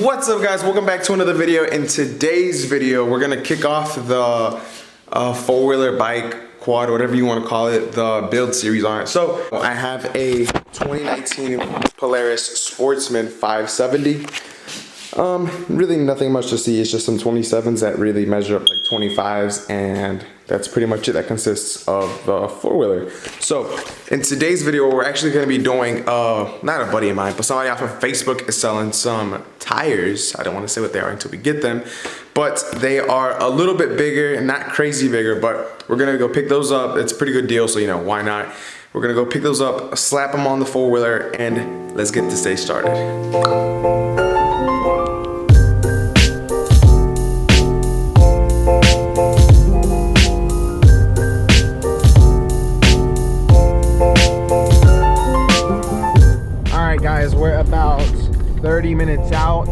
What's up, guys? Welcome back to another video. In today's video, we're gonna kick off the four-wheeler bike, quad, whatever you want to call it, the build series on it. So I have a 2019 Polaris Sportsman 570. Really nothing much to see. It's just some 27s that really measure up like 25s, and that's pretty much it. That consists of the four-wheeler. So in today's video, we're actually going to be doing not a buddy of mine, but somebody off of Facebook is selling some tires. I don't want to say what they are until we get them, but they are a little bit bigger, not crazy bigger, but we're gonna go pick those up. It's a pretty good deal, so you know, why not? We're gonna go pick those up, slap them on the four-wheeler, and let's get this day started. Guys, we're about 30 minutes out,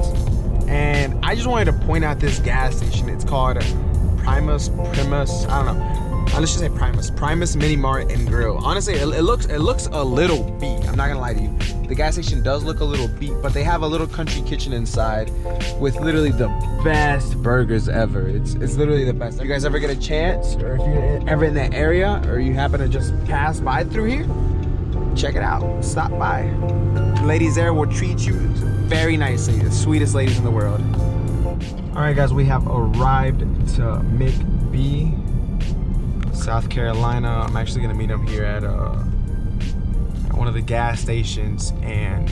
and I just wanted to point out this gas station. It's called Primus, I don't know. Let's just say Primus Mini Mart and Grill. Honestly, it looks a little beat. I'm not gonna lie to you. The gas station does look a little beat, but they have a little country kitchen inside with literally the best burgers ever. It's literally the best. If you guys ever get a chance, or if you're ever in that area, or you happen to just pass by through here, check it out. Stop by. The ladies there will treat you very nicely. The sweetest ladies in the world. All right, guys, we have arrived to McB, South Carolina. I'm actually gonna meet him here at one of the gas stations, and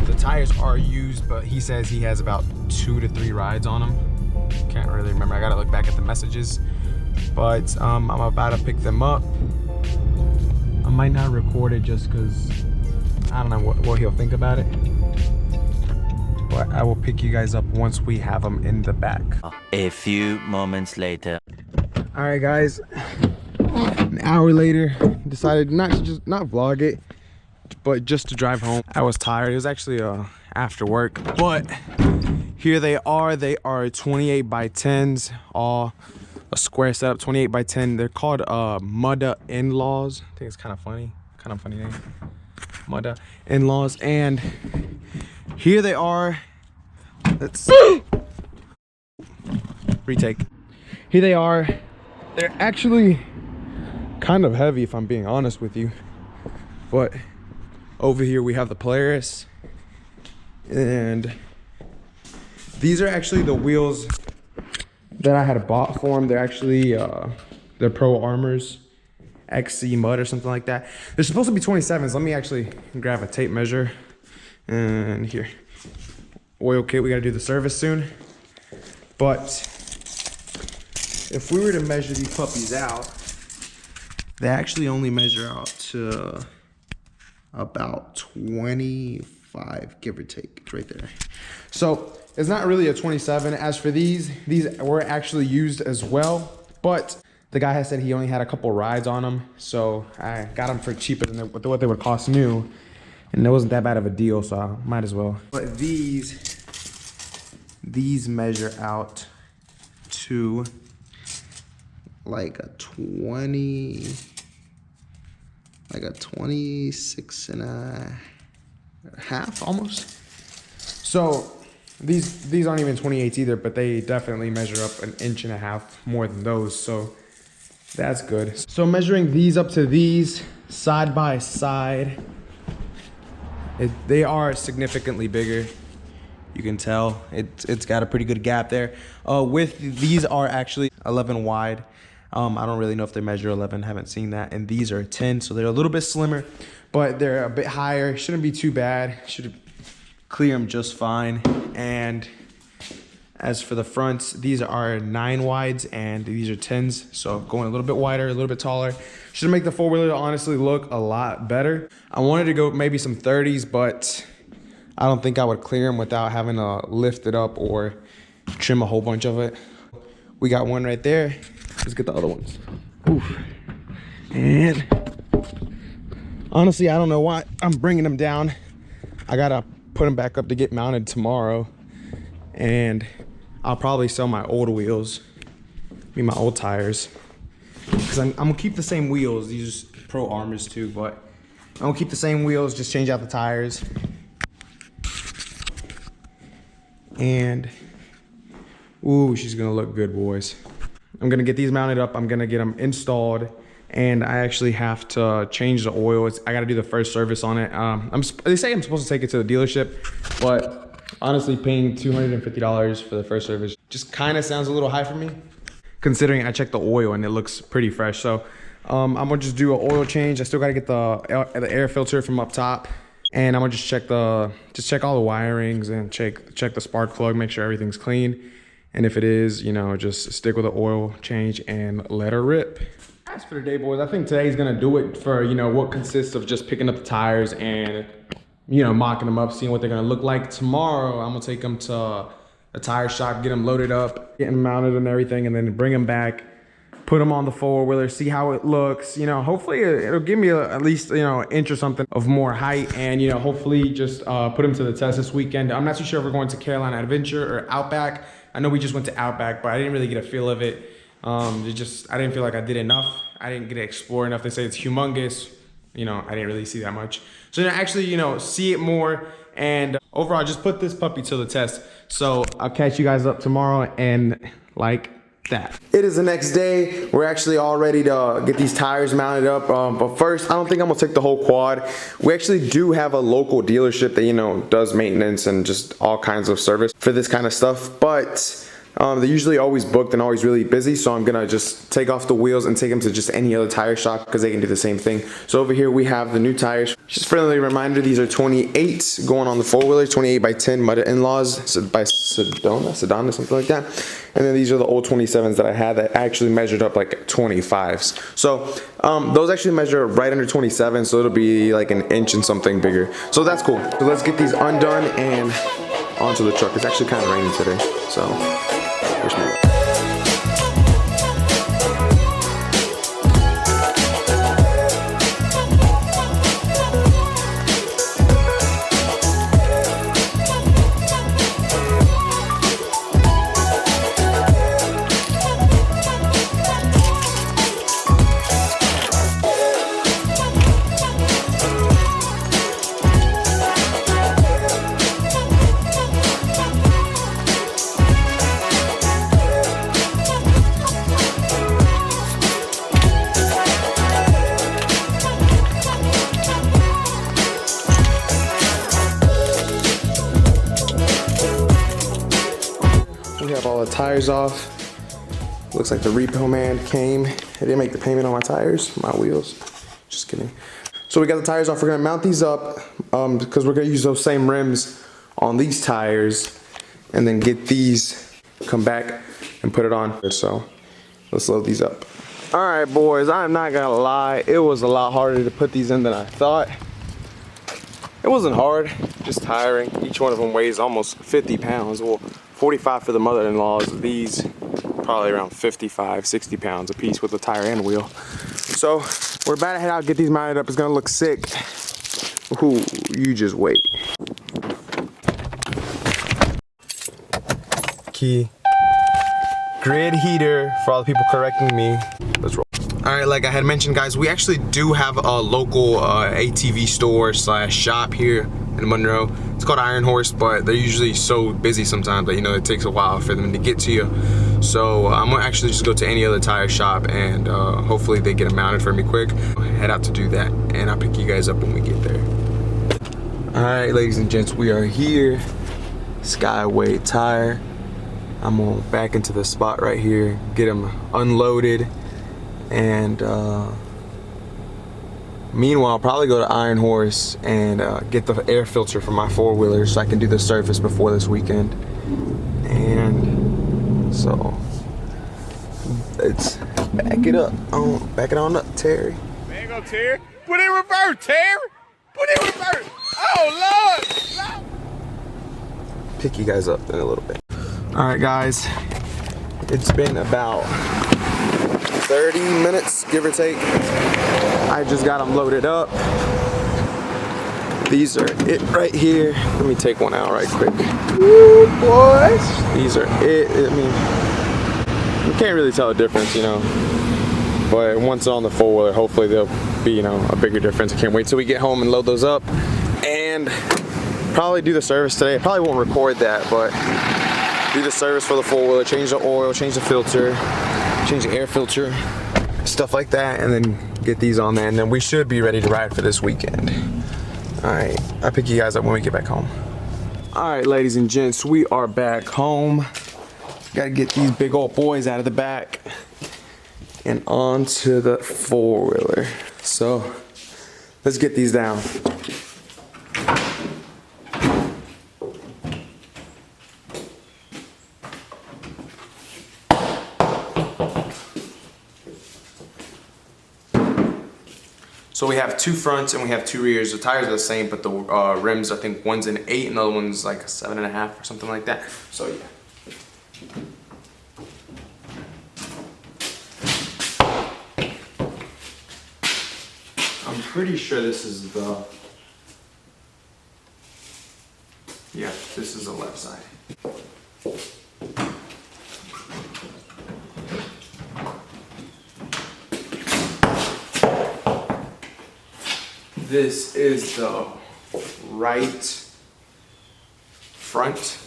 the tires are used, but he says he has about 2 to 3 rides on them. Can't really remember. I gotta look back at the messages, but I'm about to pick them up. I might not record it just because I don't know what he'll think about it, but I will pick you guys up once we have them in the back. A few moments later. All right, guys, an hour later, decided not vlog it, but just to drive home. I was tired. It was actually after work, but here they are. They are 28 by 10s, all a square setup, 28 by 10. They're called Mudda In-Laws. I think it's kind of funny name. Mudda In-Laws, and here they are. Let's retake. Here they are. They're actually kind of heavy, if I'm being honest with you, but over here we have the Polaris, and these are actually the wheels that I had bought for them. They're actually they're Pro Armors XC Mud or something like that. They're supposed to be 27s. Let me actually grab a tape measure. And here, oil kit. We gotta do the service soon. But if we were to measure these puppies out, they actually only measure out to about 25, give or take. It's right there. So it's not really a 27. As for these were actually used as well, but the guy has said he only had a couple rides on them, so I got them for cheaper than what they would cost new, and it wasn't that bad of a deal, so I might as well. But these measure out to like a 26 and a half almost. So these aren't even 28s either, but they definitely measure up an inch and a half more than those, so that's good. So measuring these up to these side by side, they are significantly bigger. You can tell it's got a pretty good gap there. These are actually 11 wide. I don't really know if they measure 11, haven't seen that. And these are 10, so they're a little bit slimmer, but they're a bit higher. Shouldn't be too bad. Should clear them just fine. And as for the fronts, these are 9 wides and these are 10s, so going a little bit wider, a little bit taller. Should make the four-wheeler honestly look a lot better. I wanted to go maybe some 30s, but I don't think I would clear them without having to lift it up or trim a whole bunch of it. We got one right there. Let's get the other ones. Oof. And honestly, I don't know why I'm bringing them down. I gotta put them back up to get mounted tomorrow, and I'll probably sell my old wheels, my old tires, because I'm gonna keep the same wheels. These are Pro Armors too, but I'm gonna keep the same wheels, just change out the tires. And ooh, she's gonna look good, boys. I'm gonna get these mounted up. I'm gonna get them installed, and I actually have to change the oil. I gotta do the first service on it. They say I'm supposed to take it to the dealership, but honestly, paying $250 for the first service just kind of sounds a little high for me, considering I checked the oil and it looks pretty fresh. So I'm gonna just do an oil change. I still gotta get the air filter from up top, and I'm gonna just check all the wirings and check the spark plug, make sure everything's clean. And if it is, you know, just stick with the oil change and let her rip. As for the day, boys, I think today's gonna do it for, you know, what consists of just picking up the tires and, you know, mocking them up, seeing what they're gonna look like. Tomorrow, I'm gonna take them to a tire shop, get them loaded up, get them mounted and everything, and then bring them back, put them on the four-wheeler, see how it looks. You know, hopefully it'll give me at least, you know, an inch or something of more height, and, you know, hopefully just put them to the test this weekend. I'm not too sure if we're going to Carolina Adventure or Outback. I know we just went to Outback, but I didn't really get a feel of it. I didn't feel like I did enough. I didn't get to explore enough. They say it's humongous. You know, I didn't really see that much. So actually, you know, see it more, and overall, just put this puppy to the test. So I'll catch you guys up tomorrow, and like that. It is the next day. We're actually all ready to get these tires mounted up. But first, I don't think I'm gonna take the whole quad. We actually do have a local dealership that, you know, does maintenance and just all kinds of service for this kind of stuff. But they're usually always booked and always really busy, so I'm gonna just take off the wheels and take them to just any other tire shop because they can do the same thing. So over here we have the new tires. Just a friendly reminder, these are 28 going on the four-wheeler, 28 by 10 Mudda In-Laws by Sedona, something like that. And then these are the old 27s that I had that actually measured up like 25s. So those actually measure right under 27, so it'll be like an inch and something bigger. So that's cool. So let's get these undone and onto the truck. It's actually kind of rainy today, so wish me luck. We have all the tires off. Looks like the repo man came. He didn't make the payment on my tires, my wheels. Just kidding. So we got the tires off. We're gonna mount these up because we're gonna use those same rims on these tires, and then get these, come back and put it on. So let's load these up. All right, boys, I'm not gonna lie. It was a lot harder to put these in than I thought. It wasn't hard, just tiring. Each one of them weighs almost 50 pounds. Well, 45 for the mother-in-laws. These probably around 55, 60 pounds a piece with the tire and wheel. So we're about to head out, get these mounted up. It's gonna look sick. Ooh, you just wait. Key. Grid heater for all the people correcting me. Let's roll. All right, like I had mentioned, guys, we actually do have a local ATV store / shop here in Monroe. It's called Iron Horse, but they're usually so busy sometimes that, you know, it takes a while for them to get to you. So I'm gonna actually just go to any other tire shop, and hopefully they get them mounted for me quick. I'll head out to do that, and I'll pick you guys up when we get there. All right, ladies and gents, we are here. Skyway Tire. I'm gonna back into the spot right here, get them unloaded, and meanwhile, I'll probably go to Iron Horse and get the air filter for my four-wheeler so I can do the surface before this weekend. And so let's back it up. Back it on up, Terry. There you go, Terry. Put it in reverse, Terry. Put it in reverse. Oh, Lord. Pick you guys up in a little bit. All right, guys. It's been about 30 minutes, give or take. I just got them loaded up. These are it right here. Let me take one out right quick. Ooh, boys. These are it. I mean, you can't really tell the difference, you know. But once on the four-wheeler, hopefully there'll be, you know, a bigger difference. I can't wait till we get home and load those up. And Probably do the service today. I probably won't record that, but do the service for the four-wheeler, change the oil, change the filter, change the air filter, stuff like that, and then get these on there, and then we should be ready to ride for this weekend. All right, I'll pick you guys up when we get back home. All right, ladies and gents, we are back home. Gotta get these big old boys out of the back and onto the four-wheeler. So let's get these down. So we have two fronts and we have two rears. The tires are the same, but the rims, I think one's an 8 and the other one's like a 7.5 or something like that. So yeah. I'm pretty sure this is the, yeah, this is the left side. This is the right front.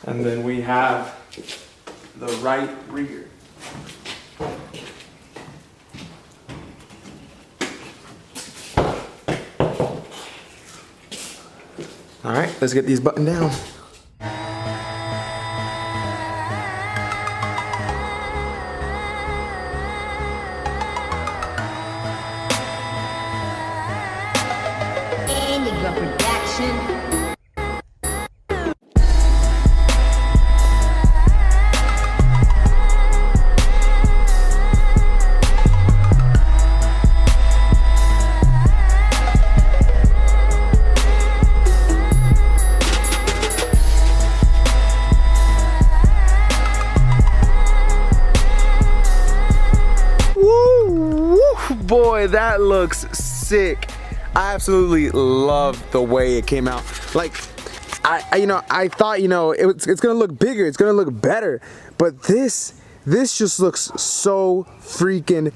And then we have the right rear. All right, let's get these buttoned down. Boy, that looks sick. I absolutely love the way it came out. Like, I thought, it's gonna look bigger, it's gonna look better, but this just looks so freaking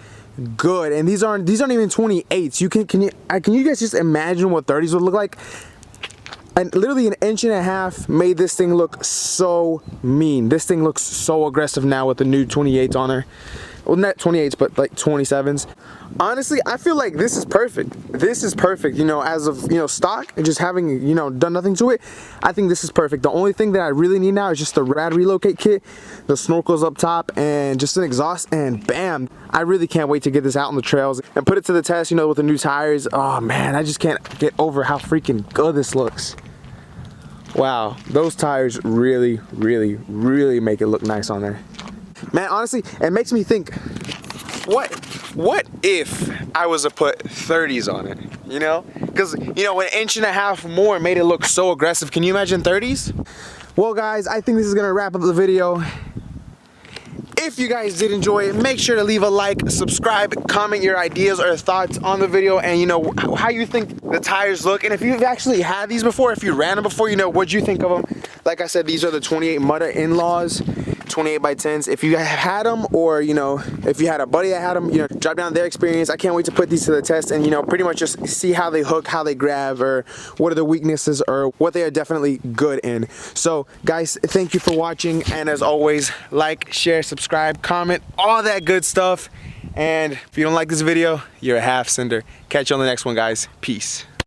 good. And these aren't even 28s. Can you guys just imagine what 30s would look like? And literally an 1.5 inches made this thing look so mean. This thing looks so aggressive now with the new 28s on there. Well, not 28s, but like 27s. Honestly, I feel like this is perfect. This is perfect, as of, stock and just having, done nothing to it. I think this is perfect. The only thing that I really need now is just the rad relocate kit, the snorkels up top, and just an exhaust, and bam. I really can't wait to get this out on the trails and put it to the test, with the new tires. Oh man, I just can't get over how freaking good this looks. Wow, those tires really, really, really make it look nice on there. Man, honestly, it makes me think, what if I was to put 30s on it, Because, an 1.5 inches more made it look so aggressive. Can you imagine 30s? Well, guys, I think this is going to wrap up the video. If you guys did enjoy it, make sure to leave a like, subscribe, comment your ideas or thoughts on the video, and how you think the tires look. And if you've actually had these before, if you ran them before, what'd you think of them? Like I said, these are the 28 Mutta in-laws, 28x10s. If you have had them, or if you had a buddy that had them, drop down their experience. I can't wait to put these to the test and pretty much just see how they hook, how they grab, or what are the weaknesses, or what they are definitely good in. So guys, thank you for watching, and as always, like, share, subscribe, comment, all that good stuff. And if you don't like this video, you're a half cinder. Catch you on the next one, guys. Peace.